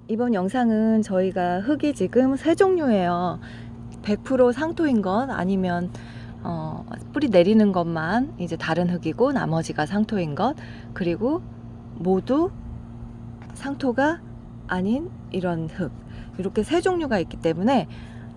이번 영상은 저희가 흙이 지금 세 종류예요. 100% 상토인 것, 아니면 뿌리 내리는 것만 이제 다른 흙이고 나머지가 상토인 것, 그리고 모두 상토가 아닌 이런 흙, 이렇게 세 종류가 있기 때문에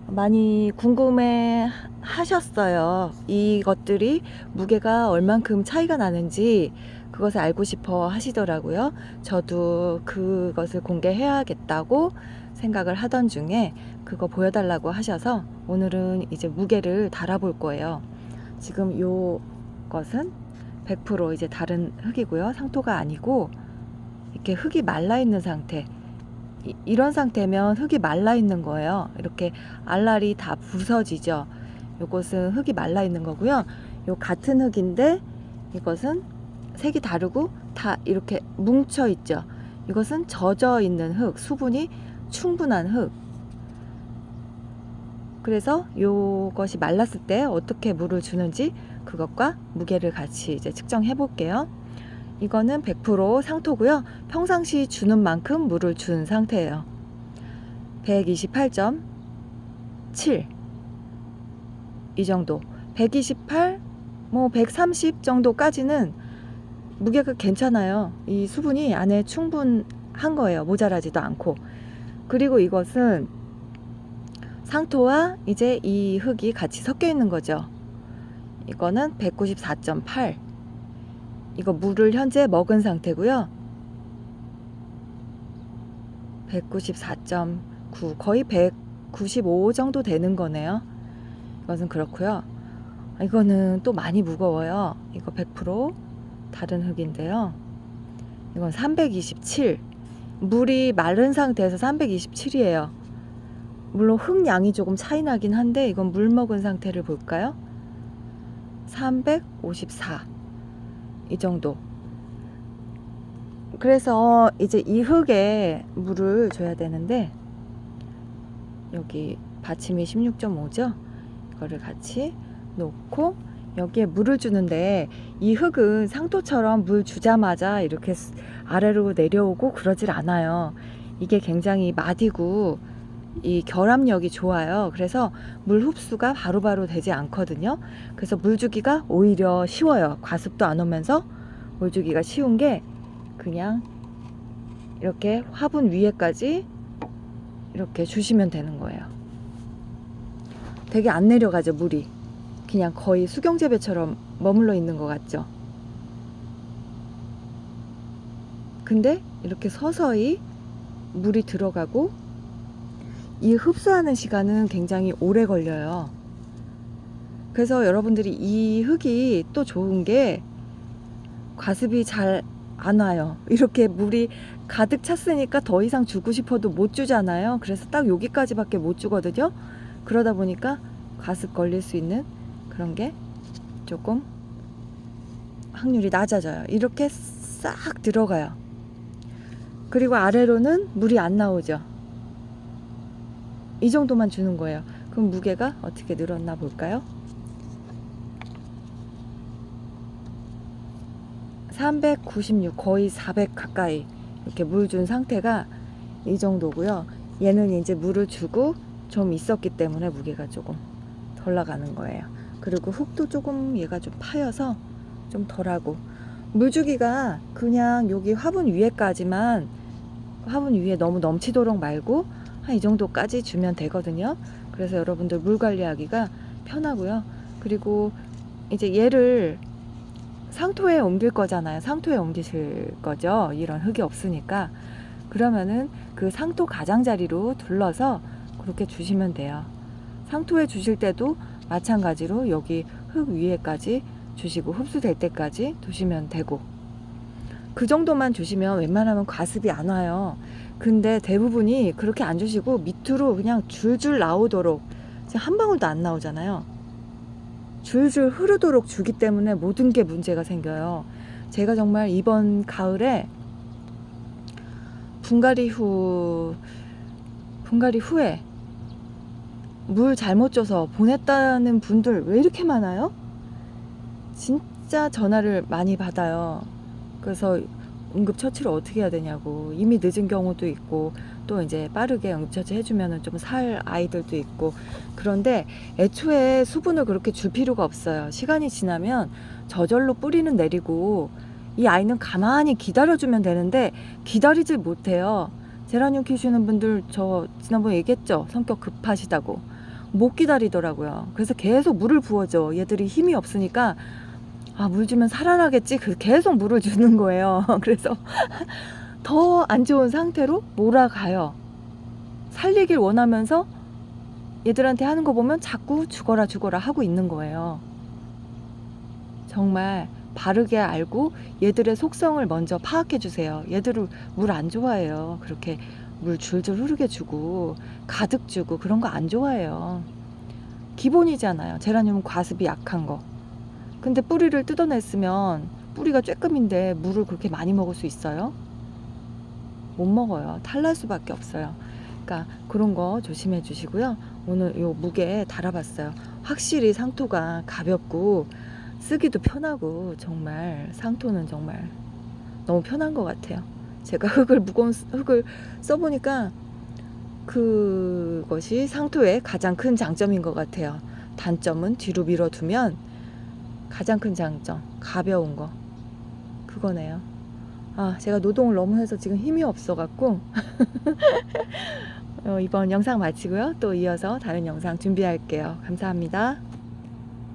많이 궁금해 하셨어요. 이것들이 무게가 얼만큼 차이가 나는지 그것을 알고 싶어 하시더라고요. 저도 그것을 공개해야겠다고 생각을 하던 중에 그거 보여달라고 하셔서 오늘은 이제 무게를 달아볼 거예요. 지금 요것은 100% 이제 다른 흙이고요. 상토가 아니고 이렇게 흙이 말라 있는 상태. 이런 상태면 흙이 말라 있는 거예요. 이렇게 알알이 다 부서지죠. 요것은 흙이 말라 있는 거고요. 요 같은 흙인데 이것은 색이 다르고 다 이렇게 뭉쳐 있죠. 이것은 젖어 있는 흙, 수분이 충분한 흙. 그래서 요것이 말랐을 때 어떻게 물을 주는지 그것과 무게를 같이 이제 측정해 볼게요. 이거는 100% 상토고요. 평상시 주는 만큼 물을 준 상태예요. 128.7 이 정도, 128, 뭐 130 정도까지는 무게가 괜찮아요. 이 수분이 안에 충분한 거예요. 모자라지도 않고. 그리고 이것은 상토와 이제 이 흙이 같이 섞여 있는 거죠. 이거는 194.8. 이거 물을 현재 먹은 상태고요. 194.9, 거의 195 정도 되는 거네요. 이것은 그렇고요. 이거는 또 많이 무거워요. 이거 100% 다른 흙인데요. 이건 327. 물이 마른 상태에서 327이에요. 물론 흙 양이 조금 차이 나긴 한데 이건 물 먹은 상태를 볼까요? 354. 이 정도. 그래서 이제 이 흙에 물을 줘야 되는데, 여기 받침이 16.5죠? 이거를 같이 놓고 여기에 물을 주는데, 이 흙은 상토처럼 물 주자마자 이렇게 아래로 내려오고 그러질 않아요. 이게 굉장히 마디고 이 결합력이 좋아요. 그래서 물 흡수가 바로바로 되지 않거든요. 그래서 물 주기가 오히려 쉬워요. 과습도 안 오면서 물 주기가 쉬운 게, 그냥 이렇게 화분 위에까지 이렇게 주시면 되는 거예요. 되게 안 내려가죠, 물이. 그냥 거의 수경재배처럼 머물러 있는 것 같죠. 근데 이렇게 서서히 물이 들어가고 이 흡수하는 시간은 굉장히 오래 걸려요. 그래서 여러분들이 이 흙이 또 좋은 게 과습이 잘 안 와요. 이렇게 물이 가득 찼으니까 더 이상 주고 싶어도 못 주잖아요. 그래서 딱 여기까지밖에 못 주거든요. 그러다 보니까 과습 걸릴 수 있는 그런 게 조금 확률이 낮아져요. 이렇게 싹 들어가요. 그리고 아래로는 물이 안 나오죠. 이 정도만 주는 거예요. 그럼 무게가 어떻게 늘었나 볼까요? 396, 거의 400 가까이 이렇게 물 준 상태가 이 정도고요. 얘는 이제 물을 주고 좀 있었기 때문에 무게가 조금 덜 나가는 거예요. 그리고 흙도 조금 얘가 좀 파여서 좀 덜하고, 물주기가 그냥 여기 화분 위에까지만, 화분 위에 너무 넘치도록 말고 한 이 정도까지 주면 되거든요. 그래서 여러분들 물 관리하기가 편하고요. 그리고 이제 얘를 상토에 옮길 거잖아요. 상토에 옮기실 거죠. 이런 흙이 없으니까. 그러면은 그 상토 가장자리로 둘러서 그렇게 주시면 돼요. 상토에 주실 때도 마찬가지로 여기 흙 위에까지 주시고 흡수될 때까지 두시면 되고, 그 정도만 주시면 웬만하면 과습이 안 와요. 근데 대부분이 그렇게 안 주시고 밑으로 그냥 줄줄 나오도록, 지금 한 방울도 안 나오잖아요. 줄줄 흐르도록 주기 때문에 모든 게 문제가 생겨요. 제가 정말 이번 가을에 분갈이 후에 물 잘못 줘서 보냈다는 분들 왜 이렇게 많아요? 진짜 전화를 많이 받아요. 그래서 응급처치를 어떻게 해야 되냐고. 이미 늦은 경우도 있고 또 이제 빠르게 응급처치 해주면은 좀 살 아이들도 있고. 그런데 애초에 수분을 그렇게 줄 필요가 없어요. 시간이 지나면 저절로 뿌리는 내리고 이 아이는 가만히 기다려주면 되는데 기다리질 못해요. 제라늄 키우시는 분들 저 지난번에 얘기했죠. 성격 급하시다고. 못 기다리더라고요. 그래서 계속 물을 부어줘. 얘들이 힘이 없으니까 아, 물 주면 살아나겠지. 계속 물을 주는 거예요. 그래서 더 안 좋은 상태로 몰아가요. 살리길 원하면서 얘들한테 하는 거 보면 자꾸 죽어라 죽어라 하고 있는 거예요. 정말 바르게 알고 얘들의 속성을 먼저 파악해 주세요. 얘들을 물 안 좋아해요. 그렇게 물 줄줄 흐르게 주고 가득 주고 그런 거 안 좋아해요. 기본이잖아요. 제라늄은 과습이 약한 거. 근데 뿌리를 뜯어냈으면 뿌리가 쬐끔인데 물을 그렇게 많이 먹을 수 있어요? 못 먹어요. 탈날 수밖에 없어요. 그러니까 그런 거 조심해 주시고요. 오늘 요 무게 달아봤어요. 확실히 상토가 가볍고 쓰기도 편하고 정말 상토는 정말 너무 편한 것 같아요. 제가 무거운 흙을 써보니까 그것이 상토의 가장 큰 장점인 것 같아요. 단점은 뒤로 밀어두면 가장 큰 장점, 가벼운 거 그거네요. 아, 제가 노동을 너무 해서 지금 힘이 없어갖고 이번 영상 마치고요. 또 이어서 다른 영상 준비할게요. 감사합니다.